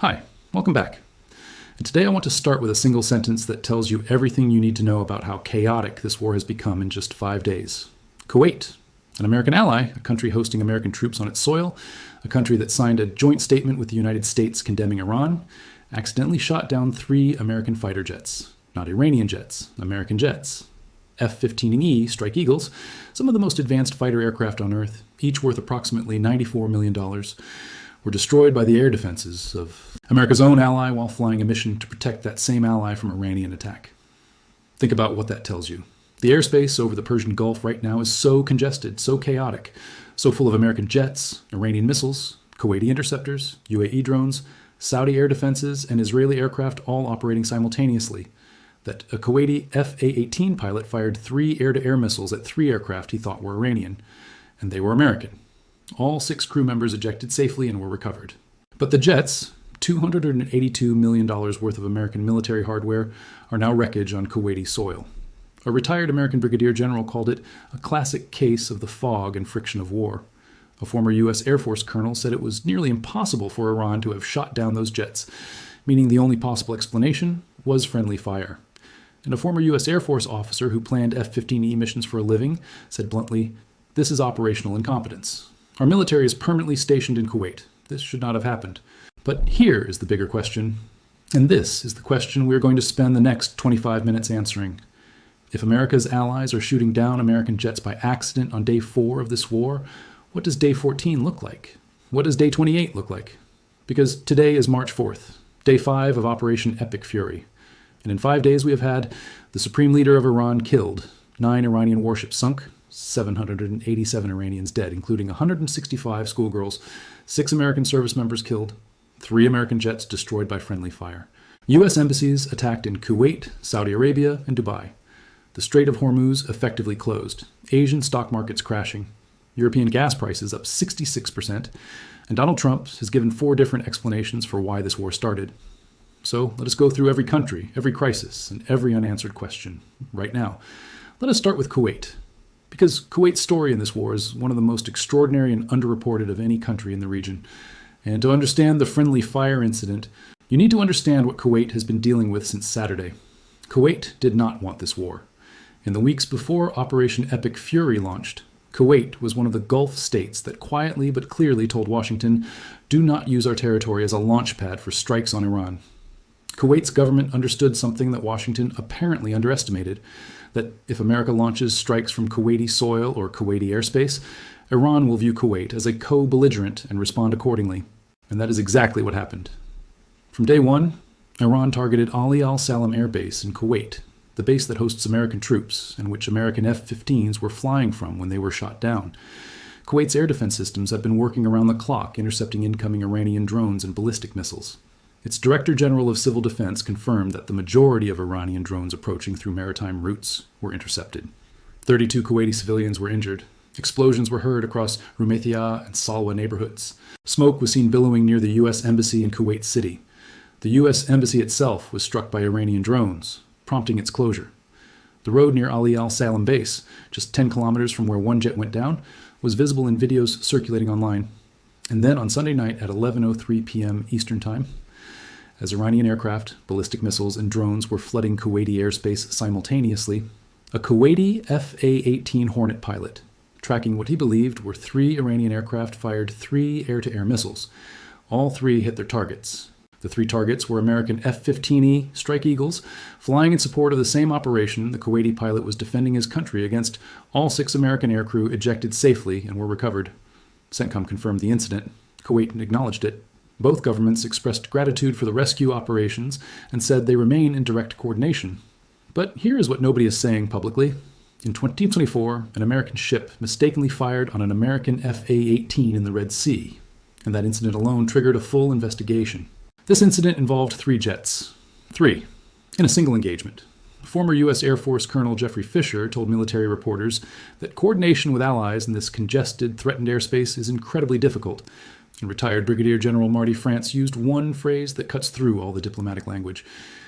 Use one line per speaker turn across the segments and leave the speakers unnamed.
Hi, welcome back. And today I want to start with a single sentence that tells you everything you need to know about how chaotic this war has become in just 5 days. Kuwait, an American ally, a country hosting American troops on its soil, a country that signed a joint statement with the United States condemning Iran, accidentally shot down 3 American fighter jets. Not Iranian jets, American jets. F-15E Strike Eagles, some of the most advanced fighter aircraft on Earth, each worth approximately $94 million, were destroyed by the air defenses of America's own ally while flying a mission to protect that same ally from Iranian attack. Think about what that tells you. The airspace over the Persian Gulf right now is so congested, so chaotic, so full of American jets, Iranian missiles, Kuwaiti interceptors, UAE drones, Saudi air defenses, and Israeli aircraft all operating simultaneously, that a Kuwaiti F-A-18 pilot fired 3 air-to-air missiles at 3 aircraft he thought were Iranian, and they were American. All 6 crew members ejected safely and were recovered. But the jets, $282 million worth of American military hardware, are now wreckage on Kuwaiti soil. A retired American brigadier general called it a classic case of the fog and friction of war. A former U.S. Air Force colonel said it was nearly impossible for Iran to have shot down those jets, meaning the only possible explanation was friendly fire. And a former U.S. Air Force officer who planned F-15E missions for a living said bluntly, "This is operational incompetence. Our military is permanently stationed in Kuwait. This should not have happened." But here is the bigger question, and this is the question we're going to spend the next 25 minutes answering. If America's allies are shooting down American jets by accident on day 4 of this war, what does day 14 look like? What does day 28 look like? Because today is March 4th, day 5 of Operation Epic Fury. And in 5 days we have had the supreme leader of Iran killed, 9 Iranian warships sunk, 787 Iranians dead, including 165 schoolgirls, 6 American service members killed, 3 American jets destroyed by friendly fire. U.S. embassies attacked in Kuwait, Saudi Arabia, and Dubai. The Strait of Hormuz effectively closed. Asian stock markets crashing. European gas prices up 66%. And Donald Trump has given 4 different explanations for why this war started. So let us go through every country, every crisis, and every unanswered question right now. Let us start with Kuwait. Because Kuwait's story in this war is one of the most extraordinary and underreported of any country in the region. And to understand the friendly fire incident, you need to understand what Kuwait has been dealing with since Saturday. Kuwait did not want this war. In the weeks before Operation Epic Fury launched, Kuwait was one of the Gulf states that quietly but clearly told Washington, "Do not use our territory as a launch pad for strikes on Iran." Kuwait's government understood something that Washington apparently underestimated, that if America launches strikes from Kuwaiti soil or Kuwaiti airspace, Iran will view Kuwait as a co-belligerent and respond accordingly. And that is exactly what happened. From day 1, Iran targeted Ali al-Salam Air Base in Kuwait, the base that hosts American troops and which American F-15s were flying from when they were shot down. Kuwait's air defense systems have been working around the clock, intercepting incoming Iranian drones and ballistic missiles. Its Director General of Civil Defense confirmed that the majority of Iranian drones approaching through maritime routes were intercepted. 32 Kuwaiti civilians were injured. Explosions were heard across Rumaithia and Salwa neighborhoods. Smoke was seen billowing near the U.S. Embassy in Kuwait City. The U.S. Embassy itself was struck by Iranian drones, prompting its closure. The road near Ali al-Salam base, just 10 kilometers from where one jet went down, was visible in videos circulating online. And then on Sunday night at 11:03 p.m. Eastern Time, as Iranian aircraft, ballistic missiles, and drones were flooding Kuwaiti airspace simultaneously, a Kuwaiti F-A-18 Hornet pilot, tracking what he believed were 3 Iranian aircraft, fired 3 air-to-air missiles. All 3 hit their targets. The 3 targets were American F-15E Strike Eagles, flying in support of the same operation the Kuwaiti pilot was defending his country against. All 6 American aircrew ejected safely and were recovered. CENTCOM confirmed the incident. Kuwait acknowledged it. Both governments expressed gratitude for the rescue operations and said they remain in direct coordination. But here is what nobody is saying publicly. In 2024, an American ship mistakenly fired on an American F-A-18 in the Red Sea, and that incident alone triggered a full investigation. This incident involved 3 jets. 3, in a single engagement. Former U.S. Air Force Colonel Jeffrey Fisher told military reporters that coordination with allies in this congested, threatened airspace is incredibly difficult. And retired Brigadier General Marty France used one phrase that cuts through all the diplomatic language.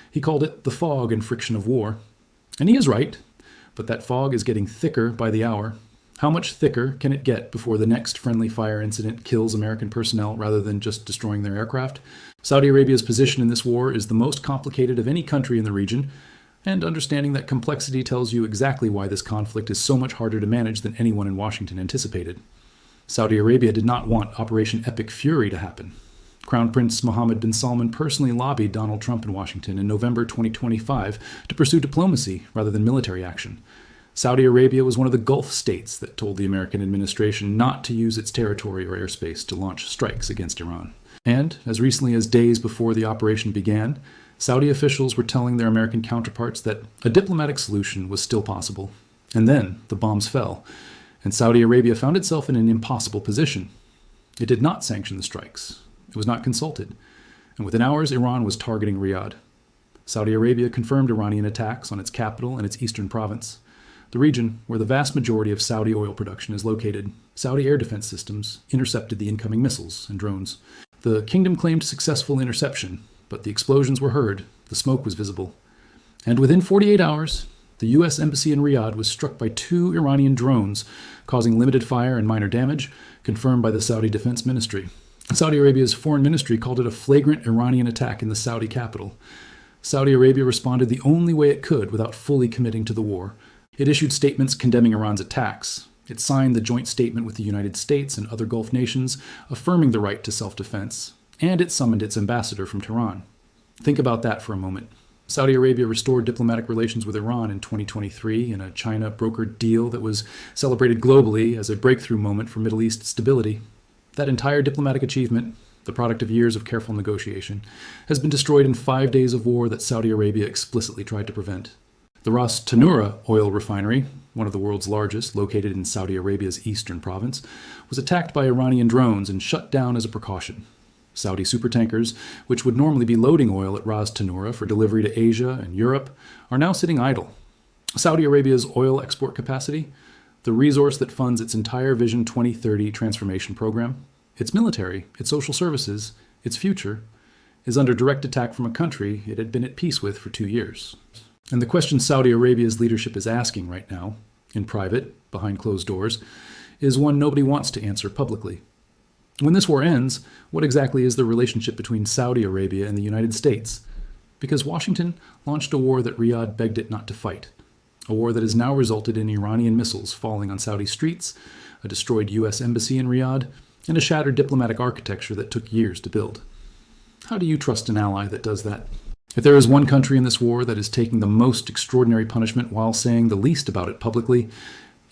He called it the fog and friction of war. And he is right, but that fog is getting thicker by the hour. How much thicker can it get before the next friendly fire incident kills American personnel rather than just destroying their aircraft? Saudi Arabia's position in this war is the most complicated of any country in the region, and understanding that complexity tells you exactly why this conflict is so much harder to manage than anyone in Washington anticipated. Saudi Arabia did not want Operation Epic Fury to happen. Crown Prince Mohammed bin Salman personally lobbied Donald Trump in Washington in November 2025 to pursue diplomacy rather than military action. Saudi Arabia was one of the Gulf states that told the American administration not to use its territory or airspace to launch strikes against Iran. And, as recently as days before the operation began, Saudi officials were telling their American counterparts that a diplomatic solution was still possible. And then the bombs fell, and Saudi Arabia found itself in an impossible position. It did not sanction the strikes. It was not consulted. And within hours, Iran was targeting Riyadh. Saudi Arabia confirmed Iranian attacks on its capital and its eastern province. The region where the vast majority of Saudi oil production is located, Saudi air defense systems intercepted the incoming missiles and drones. The kingdom claimed successful interception, but the explosions were heard, the smoke was visible. And within 48 hours, the U.S. Embassy in Riyadh was struck by 2 Iranian drones, causing limited fire and minor damage, confirmed by the Saudi Defense Ministry. Saudi Arabia's foreign ministry called it a flagrant Iranian attack in the Saudi capital. Saudi Arabia responded the only way it could without fully committing to the war. It issued statements condemning Iran's attacks. It signed the joint statement with the United States and other Gulf nations, affirming the right to self-defense. And it summoned its ambassador from Tehran. Think about that for a moment. Saudi Arabia restored diplomatic relations with Iran in 2023 in a China-brokered deal that was celebrated globally as a breakthrough moment for Middle East stability. That entire diplomatic achievement, the product of years of careful negotiation, has been destroyed in 5 days of war that Saudi Arabia explicitly tried to prevent. The Ras Tanura oil refinery, one of the world's largest, located in Saudi Arabia's eastern province, was attacked by Iranian drones and shut down as a precaution. Saudi supertankers, which would normally be loading oil at Ras Tanura for delivery to Asia and Europe, are now sitting idle. Saudi Arabia's oil export capacity, the resource that funds its entire Vision 2030 transformation program, its military, its social services, its future, is under direct attack from a country it had been at peace with for 2 years. And the question Saudi Arabia's leadership is asking right now, in private, behind closed doors, is one nobody wants to answer publicly. When this war ends, what exactly is the relationship between Saudi Arabia and the United States? Because Washington launched a war that Riyadh begged it not to fight. A war that has now resulted in Iranian missiles falling on Saudi streets, a destroyed U.S. embassy in Riyadh, and a shattered diplomatic architecture that took years to build. How do you trust an ally that does that? If there is one country in this war that is taking the most extraordinary punishment while saying the least about it publicly,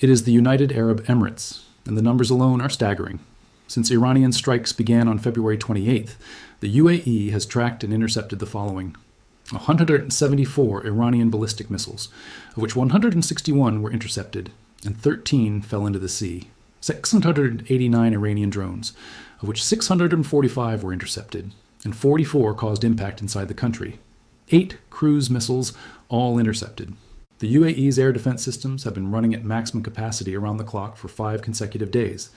it is the United Arab Emirates, and the numbers alone are staggering. Since Iranian strikes began on February 28th, the UAE has tracked and intercepted the following: 174 Iranian ballistic missiles, of which 161 were intercepted, and 13 fell into the sea. 689 Iranian drones, of which 645 were intercepted, and 44 caused impact inside the country. 8 cruise missiles, all intercepted. The UAE's air defense systems have been running at maximum capacity around the clock for 5 consecutive days.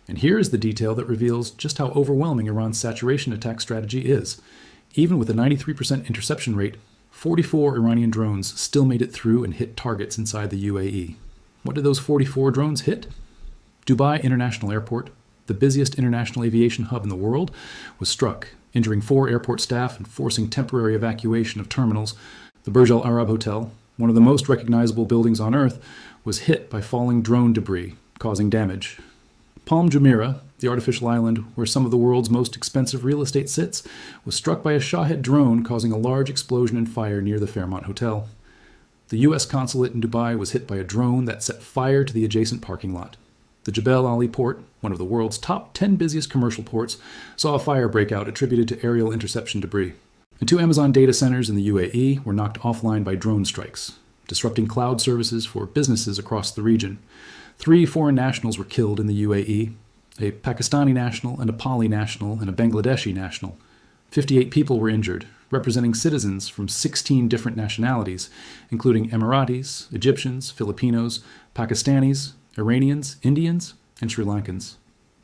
And here is the detail that reveals just how overwhelming Iran's saturation attack strategy is. Even with a 93% interception rate, 44 Iranian drones still made it through and hit targets inside the UAE. What did those 44 drones hit? Dubai International Airport, the busiest international aviation hub in the world, was struck, injuring 4 airport staff and forcing temporary evacuation of terminals. The Burj Al Arab Hotel, one of the most recognizable buildings on Earth, was hit by falling drone debris, causing damage. Palm Jumeirah, the artificial island where some of the world's most expensive real estate sits, was struck by a Shahed drone, causing a large explosion and fire near the Fairmont Hotel. The U.S. consulate in Dubai was hit by a drone that set fire to the adjacent parking lot. The Jebel Ali port, one of the world's top 10 busiest commercial ports, saw a fire break out attributed to aerial interception debris. And 2 Amazon data centers in the UAE were knocked offline by drone strikes, disrupting cloud services for businesses across the region. 3 foreign nationals were killed in the UAE, a Pakistani national, and a Pali national, and a Bangladeshi national. 58 people were injured, representing citizens from 16 different nationalities, including Emiratis, Egyptians, Filipinos, Pakistanis, Iranians, Indians, and Sri Lankans.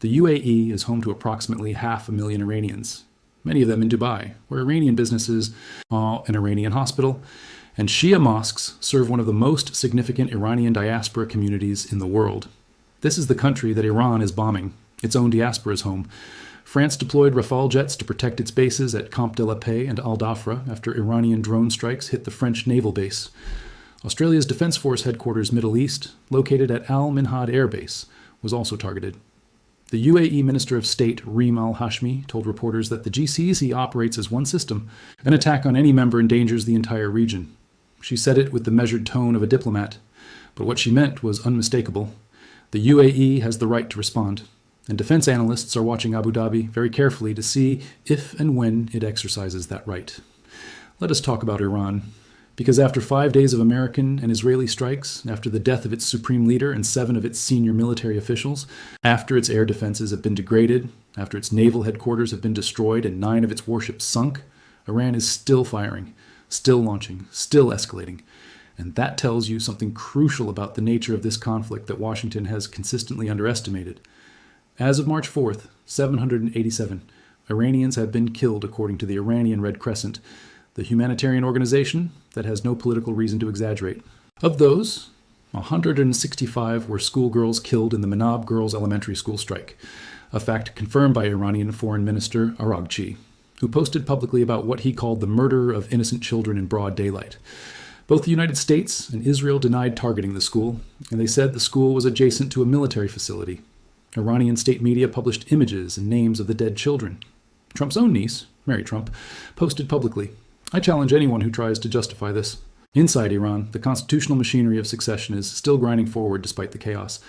The UAE is home to approximately 500,000 Iranians, many of them in Dubai, where Iranian businesses, an Iranian hospital, and Shia mosques serve one of the most significant Iranian diaspora communities in the world. This is the country that Iran is bombing, its own diaspora's home. France deployed Rafale jets to protect its bases at Camp de la Paix and Al Dhafra after Iranian drone strikes hit the French naval base. Australia's Defence Force headquarters Middle East, located at Al Minhad Air Base, was also targeted. The UAE Minister of State Reem al-Hashmi told reporters that the GCC operates as one system. An attack on any member endangers the entire region. She said it with the measured tone of a diplomat, but what she meant was unmistakable. The UAE has the right to respond, and defense analysts are watching Abu Dhabi very carefully to see if and when it exercises that right. Let us talk about Iran. Because after 5 days of American and Israeli strikes, after the death of its supreme leader and 7 of its senior military officials, after its air defenses have been degraded, after its naval headquarters have been destroyed and 9 of its warships sunk, Iran is still firing, still launching, still escalating. And that tells you something crucial about the nature of this conflict that Washington has consistently underestimated. As of March 4th, 787 Iranians have been killed according to the Iranian Red Crescent, the humanitarian organization that has no political reason to exaggerate. Of those, 165 were schoolgirls killed in the Manab Girls Elementary School strike, a fact confirmed by Iranian Foreign Minister Araghchi, who posted publicly about what he called the murder of innocent children in broad daylight. Both the United States and Israel denied targeting the school, and they said the school was adjacent to a military facility. Iranian state media published images and names of the dead children. Trump's own niece, Mary Trump, posted publicly. I challenge anyone who tries to justify this. Inside Iran, the constitutional machinery of succession is still grinding forward despite the chaos.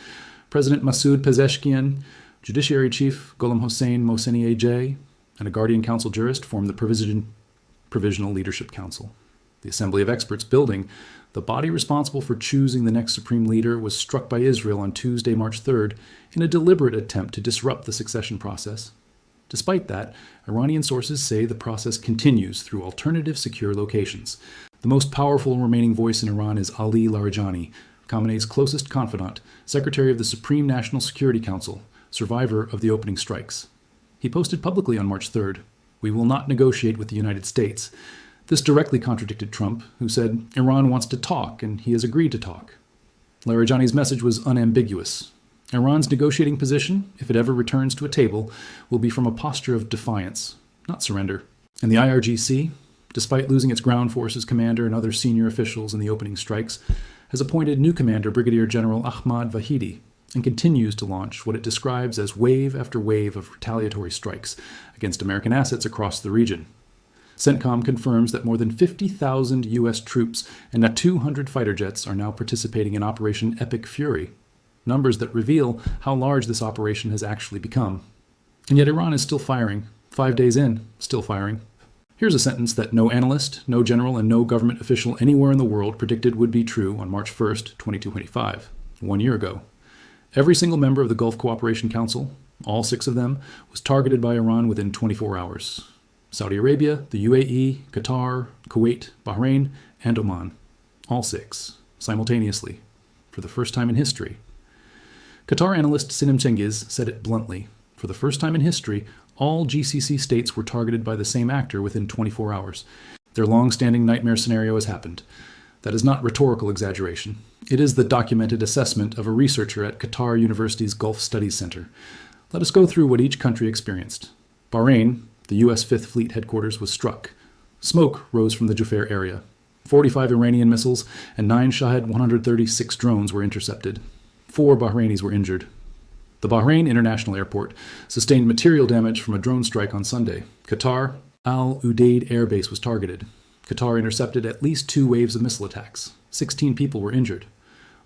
President Masoud Pezeshkian, Judiciary Chief Gholam Hossein Mohseni-Ej, and a Guardian Council jurist formed the Provisional Leadership Council. The Assembly of Experts building, the body responsible for choosing the next supreme leader, was struck by Israel on Tuesday, March 3rd, in a deliberate attempt to disrupt the succession process. Despite that, Iranian sources say the process continues through alternative secure locations. The most powerful remaining voice in Iran is Ali Larijani, Khamenei's closest confidant, Secretary of the Supreme National Security Council, survivor of the opening strikes. He posted publicly on March 3rd, "We will not negotiate with the United States." This directly contradicted Trump, who said Iran wants to talk and he has agreed to talk. Larijani's message was unambiguous. Iran's negotiating position, if it ever returns to a table, will be from a posture of defiance, not surrender. And the IRGC, despite losing its ground forces commander and other senior officials in the opening strikes, has appointed new commander Brigadier General Ahmad Vahidi and continues to launch what it describes as wave after wave of retaliatory strikes against American assets across the region. CENTCOM confirms that more than 50,000 U.S. troops and 200 fighter jets are now participating in Operation Epic Fury, numbers that reveal how large this operation has actually become. And yet Iran is still firing. 5 days in, still firing. Here's a sentence that no analyst, no general, and no government official anywhere in the world predicted would be true on March 1st, 2025, 1 year ago. Every single member of the Gulf Cooperation Council, all 6 of them, was targeted by Iran within 24 hours. Saudi Arabia, the UAE, Qatar, Kuwait, Bahrain, and Oman. All 6, simultaneously, for the first time in history. Qatar analyst Sinem Cengiz said it bluntly. For the first time in history, all GCC states were targeted by the same actor within 24 hours. Their long-standing nightmare scenario has happened. That is not rhetorical exaggeration. It is the documented assessment of a researcher at Qatar University's Gulf Studies Center. Let us go through what each country experienced. Bahrain, the U.S. Fifth Fleet headquarters, was struck. Smoke rose from the Jufair area. 45 Iranian missiles and 9 Shahed 136 drones were intercepted. 4 Bahrainis were injured. The Bahrain International Airport sustained material damage from a drone strike on Sunday. Qatar Al Udeid Air Base was targeted. Qatar intercepted at least 2 waves of missile attacks. 16 people were injured.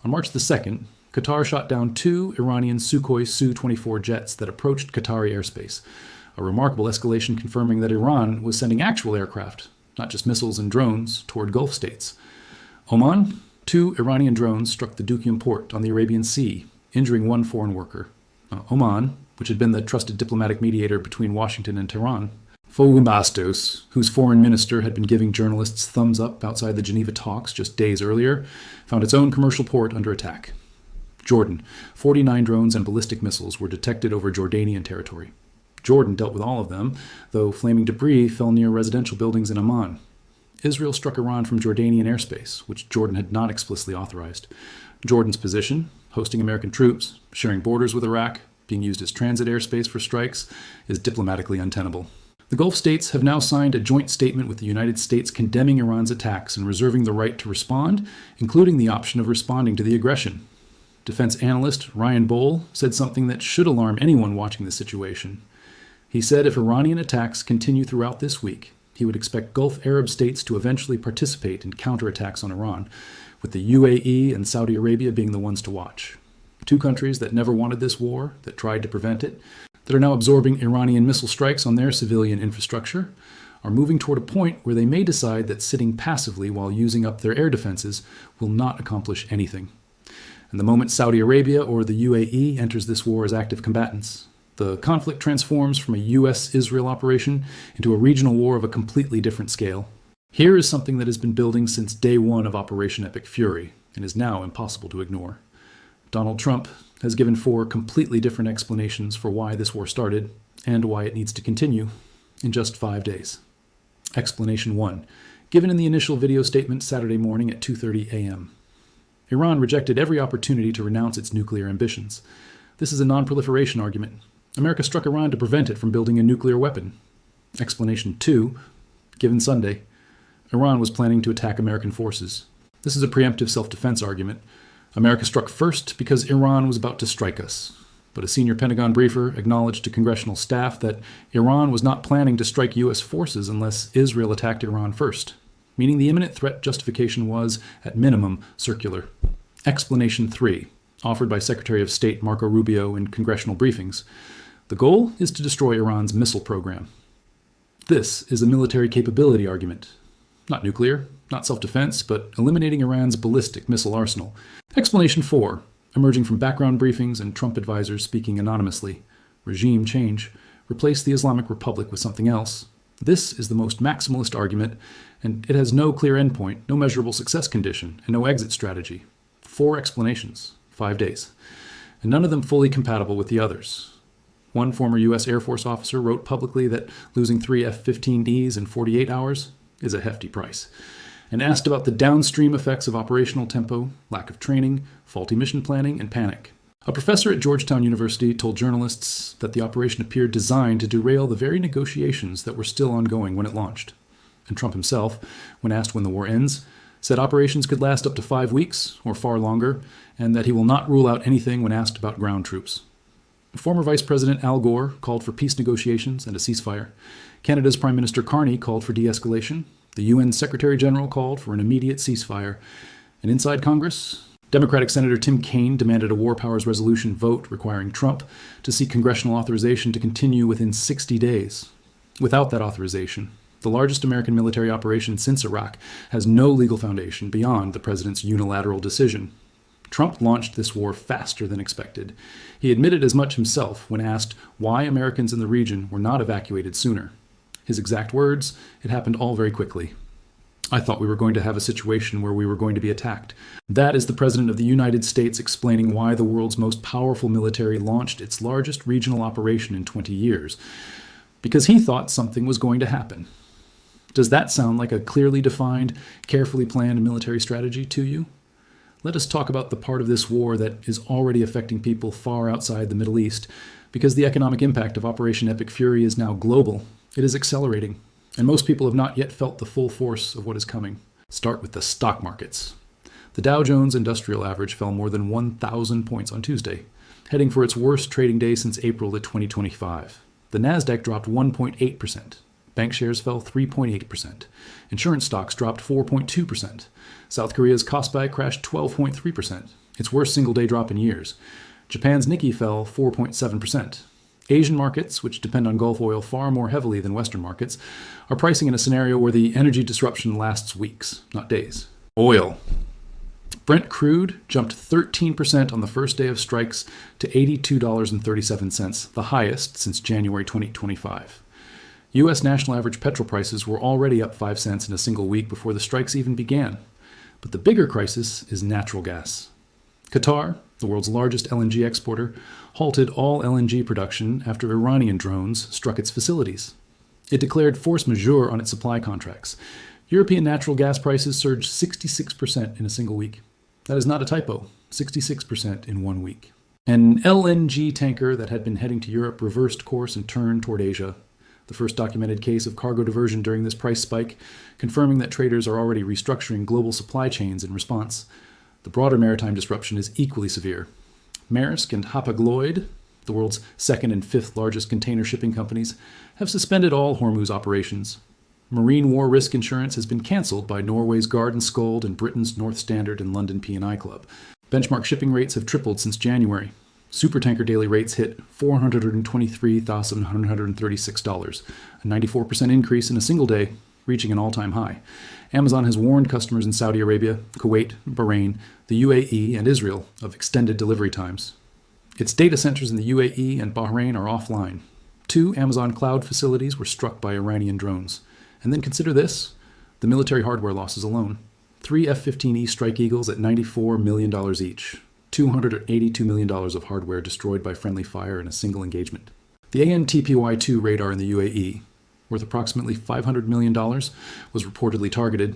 On March the 2nd, Qatar shot down 2 Iranian Sukhoi Su-24 jets that approached Qatari airspace, a remarkable escalation confirming that Iran was sending actual aircraft, not just missiles and drones, toward Gulf states. Oman, 2 Iranian drones struck the Duqm port on the Arabian Sea, injuring 1 foreign worker. Oman, which had been the trusted diplomatic mediator between Washington and Tehran. Fogo Bastos, whose foreign minister had been giving journalists thumbs up outside the Geneva talks just days earlier, found its own commercial port under attack. Jordan, 49 drones and ballistic missiles were detected over Jordanian territory. Jordan dealt with all of them, though flaming debris fell near residential buildings in Amman. Israel struck Iran from Jordanian airspace, which Jordan had not explicitly authorized. Jordan's position, hosting American troops, sharing borders with Iraq, being used as transit airspace for strikes, is diplomatically untenable. The Gulf states have now signed a joint statement with the United States condemning Iran's attacks and reserving the right to respond, including the option of responding to the aggression. Defense analyst Ryan Bohl said something that should alarm anyone watching the situation. He said if Iranian attacks continue throughout this week, he would expect Gulf Arab states to eventually participate in counterattacks on Iran, with the UAE and Saudi Arabia being the ones to watch. Two countries that never wanted this war, that tried to prevent it, that are now absorbing Iranian missile strikes on their civilian infrastructure, are moving toward a point where they may decide that sitting passively while using up their air defenses will not accomplish anything. And the moment Saudi Arabia or the UAE enters this war as active combatants, the conflict transforms from a U.S.-Israel operation into a regional war of a completely different scale. Here is something that has been building since day one of Operation Epic Fury and is now impossible to ignore. Donald Trump has given 4 completely different explanations for why this war started and why it needs to continue in just 5 days. Explanation 1, given in the initial video statement Saturday morning at 2:30 a.m. Iran rejected every opportunity to renounce its nuclear ambitions. This is a non-proliferation argument. America struck Iran to prevent it from building a nuclear weapon. Explanation 2, given Sunday, Iran was planning to attack American forces. This is a preemptive self-defense argument. America struck first because Iran was about to strike us. But a senior Pentagon briefer acknowledged to congressional staff that Iran was not planning to strike U.S. forces unless Israel attacked Iran first, meaning the imminent threat justification was, at minimum, circular. Explanation 3, offered by Secretary of State Marco Rubio in congressional briefings. The goal is to destroy Iran's missile program. This is a military capability argument. Not nuclear, not self-defense, but eliminating Iran's ballistic missile arsenal. Explanation 4, emerging from background briefings and Trump advisors speaking anonymously. Regime change. Replace the Islamic Republic with something else. This is the most maximalist argument, and it has no clear endpoint, no measurable success condition, and no exit strategy. 4 explanations, 5 days, and none of them fully compatible with the others. One former U.S. Air Force officer wrote publicly that losing 3 F-15Es in 48 hours is a hefty price, and asked about the downstream effects of operational tempo, lack of training, faulty mission planning, and panic. A professor at Georgetown University told journalists that the operation appeared designed to derail the very negotiations that were still ongoing when it launched. And Trump himself, when asked when the war ends, said operations could last up to 5 weeks or far longer, and that he will not rule out anything when asked about ground troops. Former Vice President Al Gore called for peace negotiations and a ceasefire. Canada's Prime Minister Carney called for de-escalation. The UN Secretary General called for an immediate ceasefire. And inside Congress, Democratic Senator Tim Kaine demanded a War Powers Resolution vote requiring Trump to seek congressional authorization to continue within 60 days. Without that authorization, the largest American military operation since Iraq has no legal foundation beyond the president's unilateral decision. Trump launched this war faster than expected. He admitted as much himself when asked why Americans in the region were not evacuated sooner. His exact words, "It happened all very quickly. I thought we were going to have a situation where we were going to be attacked." That is the President of the United States explaining why the world's most powerful military launched its largest regional operation in 20 years. Because he thought something was going to happen. Does that sound like a clearly defined, carefully planned military strategy to you? Let us talk about the part of this war that is already affecting people far outside the Middle East, because the economic impact of Operation Epic Fury is now global. It is accelerating, and most people have not yet felt the full force of what is coming. Start with the stock markets. The Dow Jones Industrial Average fell more than 1,000 points on Tuesday, heading for its worst trading day since April of 2025. The Nasdaq dropped 1.8%. Bank shares fell 3.8%. Insurance stocks dropped 4.2%. South Korea's Kospi crashed 12.3%, its worst single-day drop in years. Japan's Nikkei fell 4.7%. Asian markets, which depend on Gulf oil far more heavily than Western markets, are pricing in a scenario where the energy disruption lasts weeks, not days. Oil. Brent crude jumped 13% on the first day of strikes to $82.37, the highest since January 2025. U.S. national average petrol prices were already up 5 cents in a single week before the strikes even began. But the bigger crisis is natural gas. Qatar, the world's largest LNG exporter, halted all LNG production after Iranian drones struck its facilities. It declared force majeure on its supply contracts. European natural gas prices surged 66% in a single week. That is not a typo. 66% in 1 week. An LNG tanker that had been heading to Europe reversed course and turned toward Asia. The first documented case of cargo diversion during this price spike, confirming that traders are already restructuring global supply chains in response. The broader maritime disruption is equally severe. Maersk and Hapag-Lloyd, the world's second and fifth largest container shipping companies, have suspended all Hormuz operations. Marine war risk insurance has been cancelled by Norway's Guard and Scold and Britain's North Standard and London P&I Club. Benchmark shipping rates have tripled since January. Supertanker daily rates hit $423,136, a 94% increase in a single day, reaching an all-time high. Amazon has warned customers in Saudi Arabia, Kuwait, Bahrain, the UAE, and Israel of extended delivery times. Its data centers in the UAE and Bahrain are offline. 2 Amazon cloud facilities were struck by Iranian drones. And then consider this, the military hardware losses alone. 3 F-15E Strike Eagles at $94 million each. $282 million of hardware destroyed by friendly fire in a single engagement. The AN/TPY-2 radar in the UAE, worth approximately $500 million, was reportedly targeted.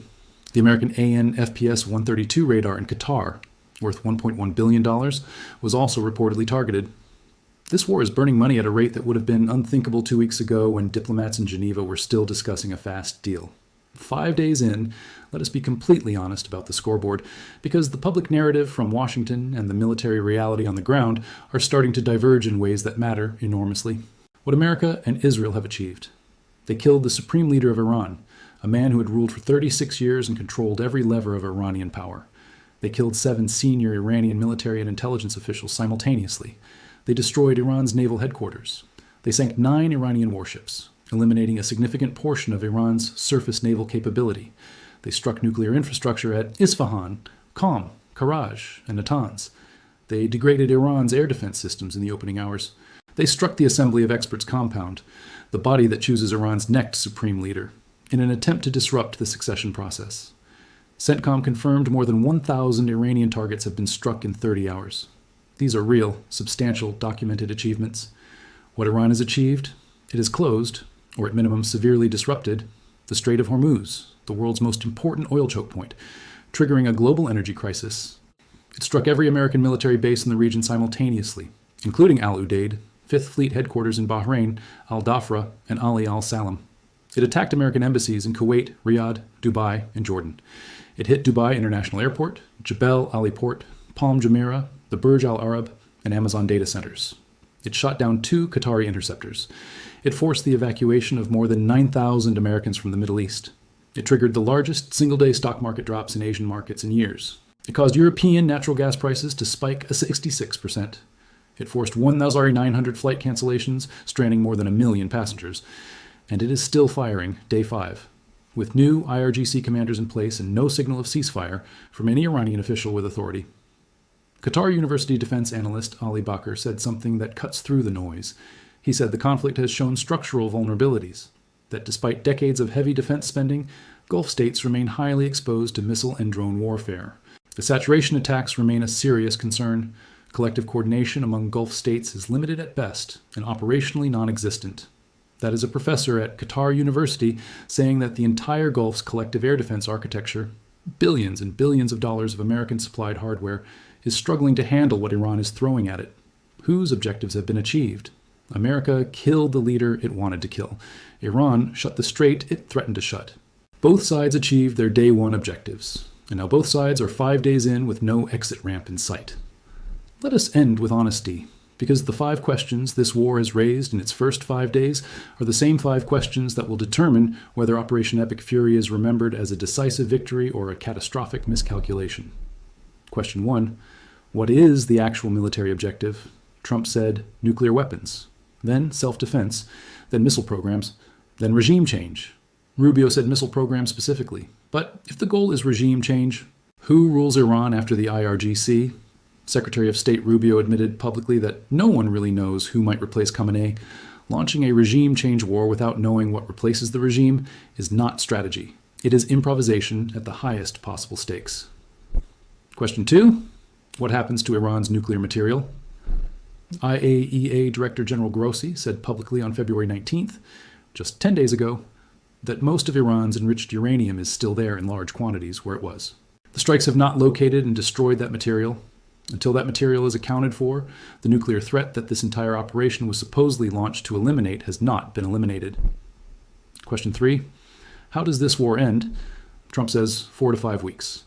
The American AN/FPS-132 radar in Qatar, worth $1.1 billion, was also reportedly targeted. This war is burning money at a rate that would have been unthinkable 2 weeks ago when diplomats in Geneva were still discussing a fast deal. 5 days in, let us be completely honest about the scoreboard, because the public narrative from Washington and the military reality on the ground are starting to diverge in ways that matter enormously. What America and Israel have achieved. They killed the supreme leader of Iran, a man who had ruled for 36 years and controlled every lever of Iranian power. They killed 7 senior Iranian military and intelligence officials simultaneously. They destroyed Iran's naval headquarters. They sank 9 Iranian warships, eliminating a significant portion of Iran's surface naval capability. They struck nuclear infrastructure at Isfahan, Qom, Karaj, and Natanz. They degraded Iran's air defense systems in the opening hours. They struck the Assembly of Experts compound, the body that chooses Iran's next supreme leader, in an attempt to disrupt the succession process. CENTCOM confirmed more than 1,000 Iranian targets have been struck in 30 hours. These are real, substantial, documented achievements. What Iran has achieved? It has closed, or at minimum severely disrupted, the Strait of Hormuz, the world's most important oil choke point, triggering a global energy crisis. It struck every American military base in the region simultaneously, including Al Udeid, 5th Fleet headquarters in Bahrain, Al Dhafra, and Ali Al Salam. It attacked American embassies in Kuwait, Riyadh, Dubai, and Jordan. It hit Dubai International Airport, Jebel Ali Port, Palm Jumeirah, the Burj Al Arab, and Amazon data centers. It shot down 2 Qatari interceptors. It forced the evacuation of more than 9,000 Americans from the Middle East. It triggered the largest single-day stock market drops in Asian markets in years. It caused European natural gas prices to spike 66%. It forced 900 flight cancellations, stranding more than 1 million passengers. And it is still firing, day 5, with new IRGC commanders in place and no signal of ceasefire from any Iranian official with authority. Qatar University defense analyst Ali Bakr said something that cuts through the noise. He said the conflict has shown structural vulnerabilities, that despite decades of heavy defense spending, Gulf states remain highly exposed to missile and drone warfare. The saturation attacks remain a serious concern. Collective coordination among Gulf states is limited at best and operationally non-existent. That is a professor at Qatar University saying that the entire Gulf's collective air defense architecture, billions and billions of dollars of American-supplied hardware, is struggling to handle what Iran is throwing at it. Whose objectives have been achieved? America killed the leader it wanted to kill. Iran shut the strait it threatened to shut. Both sides achieved their day 1 objectives, and now both sides are 5 days in with no exit ramp in sight. Let us end with honesty, because the 5 questions this war has raised in its first 5 days are the same 5 questions that will determine whether Operation Epic Fury is remembered as a decisive victory or a catastrophic miscalculation. Question 1. What is the actual military objective? Trump said nuclear weapons, then self-defense, then missile programs, then regime change. Rubio said missile programs specifically. But if the goal is regime change, who rules Iran after the IRGC? Secretary of State Rubio admitted publicly that no one really knows who might replace Khamenei. Launching a regime change war without knowing what replaces the regime is not strategy. It is improvisation at the highest possible stakes. Question 2. What happens to Iran's nuclear material? IAEA Director General Grossi said publicly on February 19th, just 10 days ago, that most of Iran's enriched uranium is still there in large quantities where it was. The strikes have not located and destroyed that material. Until that material is accounted for, the nuclear threat that this entire operation was supposedly launched to eliminate has not been eliminated. Question 3. How does this war end? Trump says 4 to 5 weeks.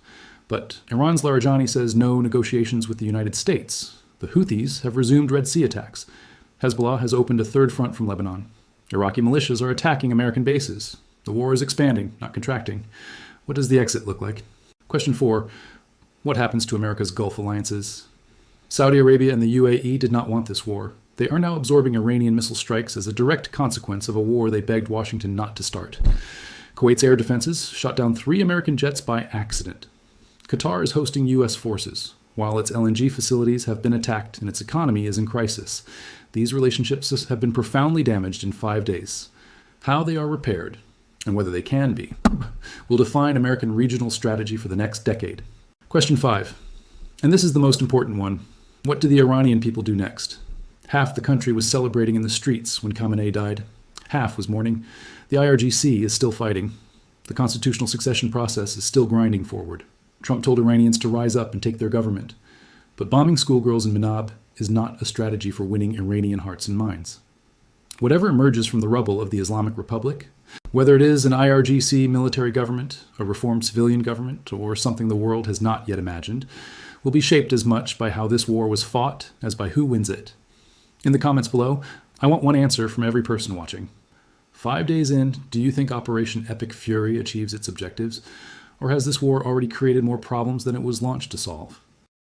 But Iran's Larijani says no negotiations with the United States. The Houthis have resumed Red Sea attacks. Hezbollah has opened a third front from Lebanon. Iraqi militias are attacking American bases. The war is expanding, not contracting. What does the exit look like? Question 4. What happens to America's Gulf alliances? Saudi Arabia and the UAE did not want this war. They are now absorbing Iranian missile strikes as a direct consequence of a war they begged Washington not to start. Kuwait's air defenses shot down 3 American jets by accident. Qatar is hosting U.S. forces, while its LNG facilities have been attacked and its economy is in crisis. These relationships have been profoundly damaged in 5 days. How they are repaired, and whether they can be, will define American regional strategy for the next decade. Question 5. And this is the most important one. What do the Iranian people do next? Half the country was celebrating in the streets when Khamenei died. Half was mourning. The IRGC is still fighting. The constitutional succession process is still grinding forward. Trump told Iranians to rise up and take their government. But bombing schoolgirls in Manab is not a strategy for winning Iranian hearts and minds. Whatever emerges from the rubble of the Islamic Republic, whether it is an IRGC military government, a reformed civilian government, or something the world has not yet imagined, will be shaped as much by how this war was fought as by who wins it. In the comments below, I want one answer from every person watching. 5 days in, do you think Operation Epic Fury achieves its objectives? Or has this war already created more problems than it was launched to solve?